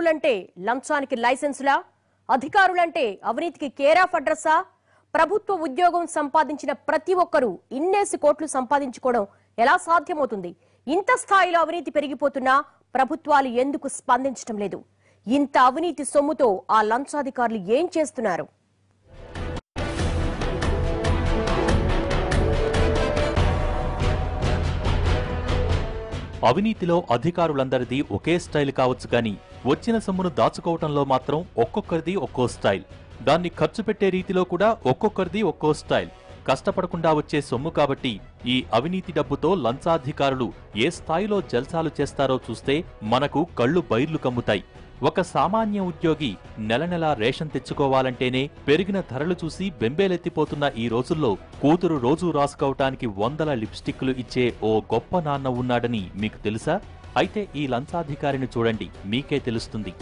అధికారులంటే లంచానికి లైసెన్సులా? అధికారులంటే అవినీతికి care of అడ్రస్సా? ప్రభుత్వ ఉద్యోగం సంపాదించిన ప్రతి ఒక్కరూ ఇన్నేసి కోట్లు సంపాదించుకోవడం ఎలా సాధ్యమవుతుంది? ఇంత స్థాయిలో అవినీతి పెరిగిపోతున్నా ప్రభుత్వాలు ఎందుకు స్పందించడం లేదు? ఇంత అవినీతి సొమ్ముతో ఆ లంచాధికారులు ఏం చేస్తున్నారు? అవినీతిలో అధికారులందరిది ఒకే స్టైల్ కావచ్చు కానీ వచ్చిన సొమ్మును దాచుకోవటంలో మాత్రం ఒక్కొక్కరిది ఒక్కో స్టైల్. దాన్ని ఖర్చు పెట్టే రీతిలో కూడా ఒక్కొక్కరిది ఒక్కో స్టైల్. కష్టపడకుండా వచ్చే సొమ్ము కాబట్టి ఈ అవినీతి డబ్బుతో లంచాధికారులు ఏ స్థాయిలో జల్సాలు చేస్తారో చూస్తే మనకు కళ్ళు బైర్లు కమ్ముతాయి. ఒక సామాన్య ఉద్యోగి నెల నెలా రేషన్ తెచ్చుకోవాలంటేనే పెరిగిన ధరలు చూసి బెంబేలెత్తిపోతున్న ఈ రోజుల్లో కూతురు రోజూ రాసుకోవటానికి 100 లిప్స్టిక్లు ఇచ్చే ఓ గొప్ప నాన్న ఉన్నాడని మీకు తెలుసా? అయితే ఈ లంచాధికారిని చూడండి, మీకే తెలుస్తుంది.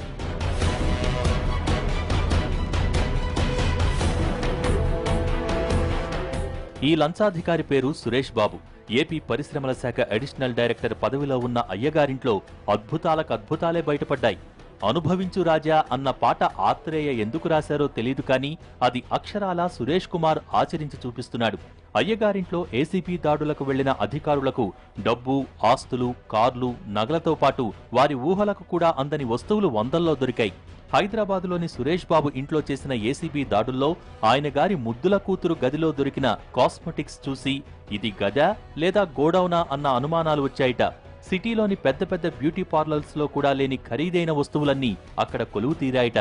ఈ లంచాధికారి పేరు సురేష్ బాబు. ఏపీ పరిశ్రమల శాఖ అడిషనల్ డైరెక్టర్ పదవిలో ఉన్న అయ్యగారింట్లో అద్భుతాలకు అద్భుతాలే బయటపడ్డాయి. అనుభవించు రాజా అన్న పాట ఆత్రేయ ఎందుకు రాశారో తెలీదు కానీ అది అక్షరాలా సురేష్ కుమార్ ఆచరించి చూపిస్తున్నాడు. అయ్యగారింట్లో ఏసీబీ దాడులకు వెళ్లిన అధికారులకు డబ్బు, ఆస్తులు, కార్లు, నగలతో పాటు వారి ఊహలకు కూడా అందని వస్తువులు 100ల్లో దొరికాయి. హైదరాబాదులోని సురేష్ బాబు ఇంట్లో చేసిన ఏసీబీ దాడుల్లో ఆయన గారి ముద్దుల కూతురు గదిలో దొరికిన కాస్మెటిక్స్ చూసి ఇది గదా లేదా గోడౌనా అన్న అనుమానాలు వచ్చాయిట. సిటీలోని పెద్ద పెద్ద బ్యూటీ పార్లర్స్ లో కూడా లేని ఖరీదైన వస్తువులన్నీ అక్కడ కొలువు తీరాయట.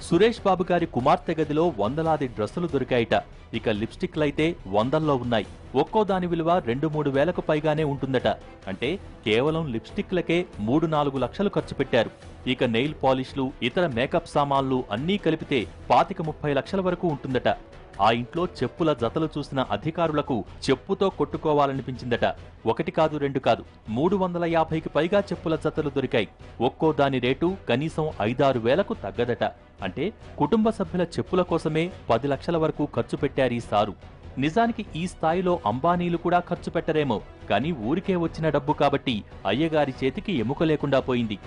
సురేష్ బాబు గారి కుమార్తె గదిలో 100లాది డ్రెస్సులు దొరికాయిట. ఇక లిప్స్టిక్లైతే 100ల్లో ఉన్నాయి. ఒక్కో దాని విలువ 2-3 వేలకు పైగానే ఉంటుందట. అంటే కేవలం లిప్స్టిక్లకే 3-4 లక్షలు ఖర్చు పెట్టారు. ఇక నెయిల్ పాలిష్లు, ఇతర మేకప్ సామాన్లు అన్నీ కలిపితే 25-30 లక్షల వరకు ఉంటుందట. ఆ ఇంట్లో చెప్పుల జతలు చూసిన అధికారులకు చెప్పుతో కొట్టుకోవాలనిపించిందట. 1 కాదు 2 కాదు 350కి పైగా చెప్పుల జతలు దొరికాయి. ఒక్కో దాని రేటు కనీసం 5-6 వేలకు తగ్గదట. అంటే కుటుంబ సభ్యుల చెప్పుల కోసమే 10 లక్షల వరకు ఖర్చు పెట్టారీ సారు. నిజానికి ఈ స్థాయిలో అంబానీలు కూడా ఖర్చు పెట్టరేమో, కానీ ఊరికే వచ్చిన డబ్బు కాబట్టి అయ్యగారి చేతికి ఎముక లేకుండా పోయింది.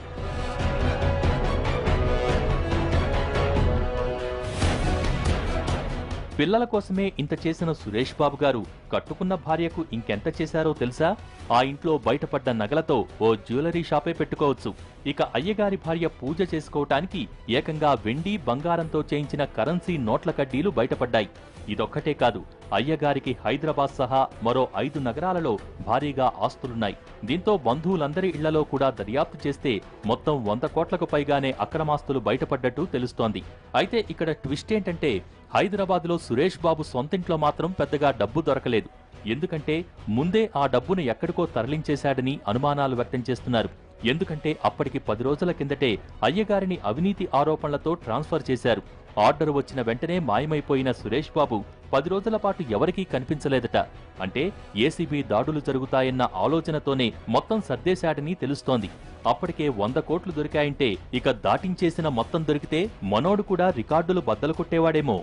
పిల్లల కోసమే ఇంత చేసిన సురేష్ బాబు గారు కట్టుకున్న భార్యకు ఇంకెంత చేశారో తెలుసా? ఆ ఇంట్లో బయటపడ్డ నగలతో ఓ జ్యువెలరీ షాపే పెట్టుకోవచ్చు. ఇక అయ్యగారి భార్య పూజ చేసుకోవటానికి ఏకంగా వెండి, బంగారంతో చేయించిన కరెన్సీ నోట్ల కడ్డీలు బయటపడ్డాయి. ఇదొక్కటే కాదు, అయ్యగారికి హైదరాబాద్ సహా మరో 5 నగరాలలో భారీగా ఆస్తులున్నాయి. దీంతో బంధువులందరి ఇళ్లలో కూడా దర్యాప్తు చేస్తే మొత్తం 100 కోట్లకు పైగానే అక్రమాస్తులు బయటపడ్డట్టు తెలుస్తోంది. అయితే ఇక్కడ ట్విస్ట్ ఏంటంటే హైదరాబాద్లో సురేష్ బాబు సొంతింట్లో మాత్రం పెద్దగా డబ్బు దొరకలేదు. ఎందుకంటే ముందే ఆ డబ్బును ఎక్కడికో తరలించేశాడని అనుమానాలు వ్యక్తం చేస్తున్నారు. ఎందుకంటే అప్పటికి 10 రోజుల కిందటే అయ్యగారిని అవినీతి ఆరోపణలతో ట్రాన్స్ఫర్ చేశారు. ఆర్డర్ వచ్చిన వెంటనే మాయమైపోయిన సురేష్ బాబు 10 రోజుల పాటు ఎవరికీ కనిపించలేదట. అంటే ఏసీబీ దాడులు జరుగుతాయన్న ఆలోచనతోనే మొత్తం సర్దేశాడని తెలుస్తోంది. అప్పటికే 100 కోట్లు దొరికాయంటే ఇక దాటించేసిన మొత్తం దొరికితే మనోడు కూడా రికార్డులు బద్దలు కొట్టేవాడేమో.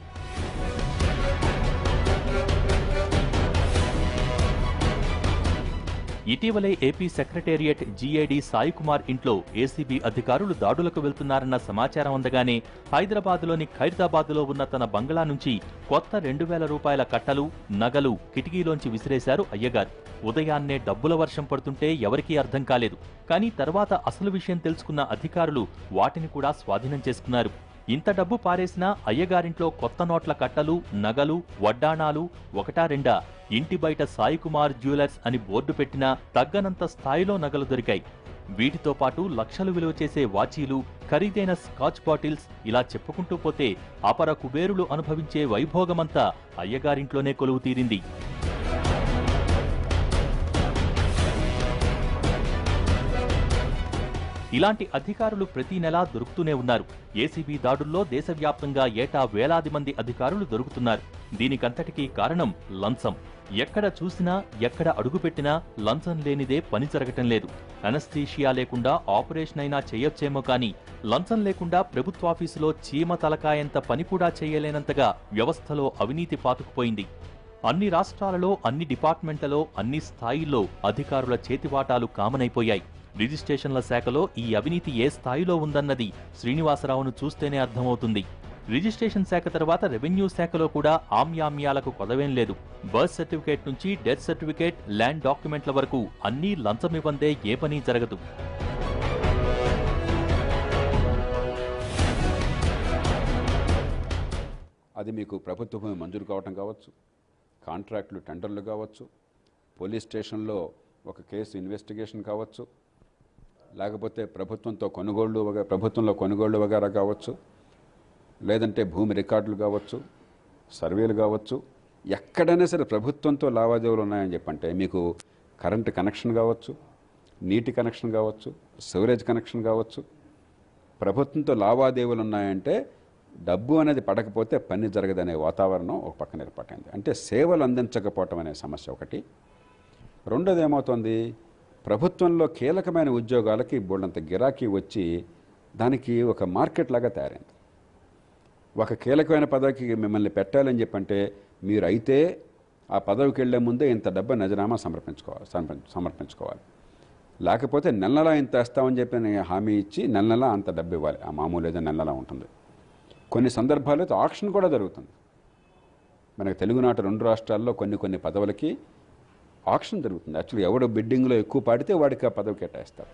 ఇటీవలే AP secretariat GAD Sai Kumar ఇంట్లో ఏసీబీ అధికారులు దాడులకు వెళ్తున్నారన్న సమాచారం అందగానే హైదరాబాద్లోని ఖైరతాబాద్లో ఉన్న తన బంగ్లా నుంచి కొత్త 2,000 రూపాయల కట్టలు, నగలు కిటికీలోంచి విసిరేశారు అయ్యగారు. ఉదయాన్నే డబ్బుల వర్షం పడుతుంటే ఎవరికీ అర్థం కాలేదు. కానీ తర్వాత అసలు విషయం తెలుసుకున్న అధికారులు వాటిని కూడా స్వాధీనం చేసుకున్నారు. ఇంత డబ్బు పారేసినా అయ్యగారింట్లో కొత్త నోట్ల కట్టలు, నగలు, వడ్డాణాలు 1-2 ఇంటి బయట సాయి కుమార్ జ్యువెలర్స్ అని బోర్డు పెట్టినా తగ్గనంత స్థాయిలో నగలు దొరికాయి. వీటితో పాటు లక్షలు విలువ చేసే వాచీలు, ఖరీదైన స్కాచ్ బాటిల్స్, ఇలా చెప్పుకుంటూ పోతే అపర కుబేరులు అనుభవించే వైభోగమంతా అయ్యగారింట్లోనే కొలువు తీరింది. ఇలాంటి అధికారులు ప్రతి నెలా దొరుకుతూనే ఉన్నారు. ఏసీబీ దాడుల్లో దేశవ్యాప్తంగా ఏటా వేలాది మంది అధికారులు దొరుకుతున్నారు. దీనికంతటికీ కారణం లంచం. ఎక్కడ చూసినా, ఎక్కడ అడుగుపెట్టినా లంచం లేనిదే పని జరగటం లేదు. అనస్థీషియా లేకుండా ఆపరేషన్ అయినా చేయొచ్చేమో కానీ లంచం లేకుండా ప్రభుత్వాఫీసులో చీమ తలకాయంత పని కూడా చేయలేనంతగా వ్యవస్థలో అవినీతి పాతుకుపోయింది. అన్ని రాష్ట్రాలలో, అన్ని డిపార్ట్మెంట్లలో, అన్ని స్థాయిల్లో అధికారుల చేతివాటాలు కామనైపోయాయి. రిజిస్ట్రేషన్ల శాఖలో ఈ అవినీతి ఏ స్థాయిలో ఉందన్నది శ్రీనివాసరావును చూస్తేనే అర్థమవుతుంది. రిజిస్ట్రేషన్ శాఖ తర్వాత రెవెన్యూ శాఖలో కూడా ఆమ్యామ్యాలకు కొదవేం లేదు. బర్త్ సర్టిఫికేట్ నుంచి డెత్ సర్టిఫికేట్, ల్యాండ్ డాక్యుమెంట్ల వరకు అన్నీ లంచమివ్వందే ఏ పని జరగదు. అది మీకు ప్రభుత్వ భూమి మంజూరు కావటం కావచ్చు, కాంట్రాక్టులు టెండర్లు కావచ్చు, పోలీస్ స్టేషన్లో ఒక కేసు ఇన్వెస్టిగేషన్ కావచ్చు, లేకపోతే ప్రభుత్వంలో కొనుగోళ్లు వగేరా కావచ్చు, లేదంటే భూమి రికార్డులు కావచ్చు, సర్వేలు కావచ్చు. ఎక్కడైనా సరే ప్రభుత్వంతో లావాదేవీలు ఉన్నాయని చెప్పంటే మీకు కరెంటు కనెక్షన్ కావచ్చు, నీటి కనెక్షన్ కావచ్చు, సివరేజ్ కనెక్షన్ కావచ్చు. ప్రభుత్వంతో లావాదేవీలు ఉన్నాయంటే డబ్బు అనేది పడకపోతే పని జరగదనే వాతావరణం ఒక పక్కన ఏర్పాటైంది. అంటే సేవలు అందించకపోవటం అనే సమస్య ఒకటి. రెండోది ఏమవుతుంది, ప్రభుత్వంలో కీలకమైన ఉద్యోగాలకి బోల్డంత గిరాకీ వచ్చి దానికి ఒక మార్కెట్ లాగా తయారైంది. ఒక కీలకమైన పదవికి మిమ్మల్ని పెట్టాలని చెప్పంటే మీరు అయితే ఆ పదవికి వెళ్లే ముందే ఇంత డబ్బు నజరామా సమర్పించుకోవాలి. లేకపోతే నెలలా ఇంత వేస్తామని చెప్పి హామీ ఇచ్చి నెలలా అంత డబ్బు ఇవ్వాలి. ఆ మామూలు ఏదో నెలలా ఉంటుంది. కొన్ని సందర్భాల్లో ఆక్షన్ కూడా జరుగుతుంది. మనకు తెలుగునాట 2 రాష్ట్రాల్లో కొన్ని పదవులకి ఆక్షన్ జరుగుతుంది. యాక్చువల్లీ ఎవడు బిడ్డింగ్లో ఎక్కువ పాడితే వాడికి ఆ పదవి కేటాయిస్తారు.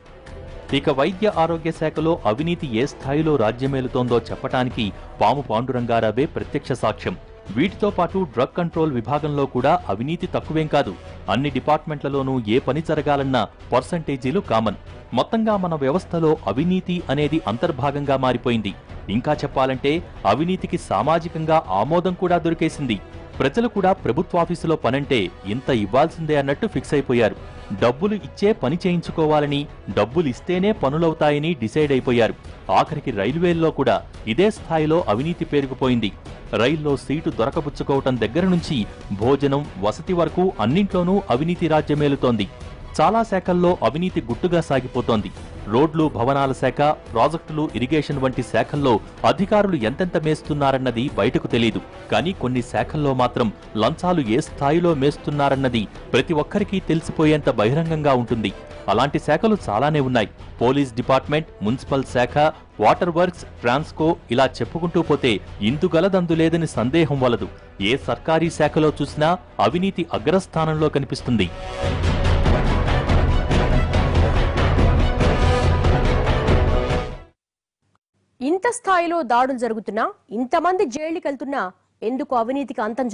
ఇక వైద్య ఆరోగ్య శాఖలో అవినీతి ఏ స్థాయిలో రాజ్యమేలుతోందో చెప్పటానికి పాము పాండురంగారావే ప్రత్యక్ష సాక్ష్యం. వీటితో పాటు డ్రగ్ కంట్రోల్ విభాగంలో కూడా అవినీతి తక్కువేం కాదు. అన్ని డిపార్ట్మెంట్లలోనూ ఏ పని జరగాలన్నా పర్సంటేజీలు కామన్. మొత్తంగా మన వ్యవస్థలో అవినీతి అనేది అంతర్భాగంగా మారిపోయింది. ఇంకా చెప్పాలంటే అవినీతికి సామాజికంగా ఆమోదం కూడా దొరికేసింది. ప్రజలు కూడా ప్రభుత్వాఫీసులో పనంటే ఇంత ఇవ్వాల్సిందే అన్నట్టు ఫిక్స్ అయిపోయారు. డబ్బులు ఇచ్చే పని చేయించుకోవాలని, డబ్బులు ఇస్తేనే పనులవుతాయని డిసైడ్ అయిపోయారు. ఆఖరికి రైల్వేల్లో కూడా ఇదే స్థాయిలో అవినీతి పేరుకుపోయింది. రైల్లో సీటు దొరకబుచ్చుకోవటం దగ్గర నుంచి భోజనం, వసతి వరకు అన్నింట్లోనూ అవినీతి రాజ్యమేలుతోంది. చాలా శాఖల్లో అవినీతి గుట్టుగా సాగిపోతోంది. రోడ్లు, భవనాల శాఖ, ప్రాజెక్టులు, ఇరిగేషన్ వంటి శాఖల్లో అధికారులు ఎంతెంత మేస్తున్నారన్నది బయటకు తెలీదు. కానీ కొన్ని శాఖల్లో మాత్రం లంచాలు ఏ స్థాయిలో మేస్తున్నారన్నది ప్రతి ఒక్కరికీ తెలిసిపోయేంత బహిరంగంగా ఉంటుంది. అలాంటి శాఖలు చాలానే ఉన్నాయి. పోలీస్ డిపార్ట్మెంట్, మున్సిపల్ శాఖ, వాటర్ వర్క్స్, ట్రాన్స్కో ఇలా చెప్పుకుంటూ పోతే ఇందుగలదందు లేదని సందేహం వలదు. ఏ సర్కారీ శాఖలో చూసినా అవినీతి అగ్రస్థానంలో కనిపిస్తుంది. ఇంత స్థాయిలో దాడులు జరుగుతున్నా, ఇంతమంది జైలుకెళ్తున్నా ఎందుకు అవినీతికి అంతం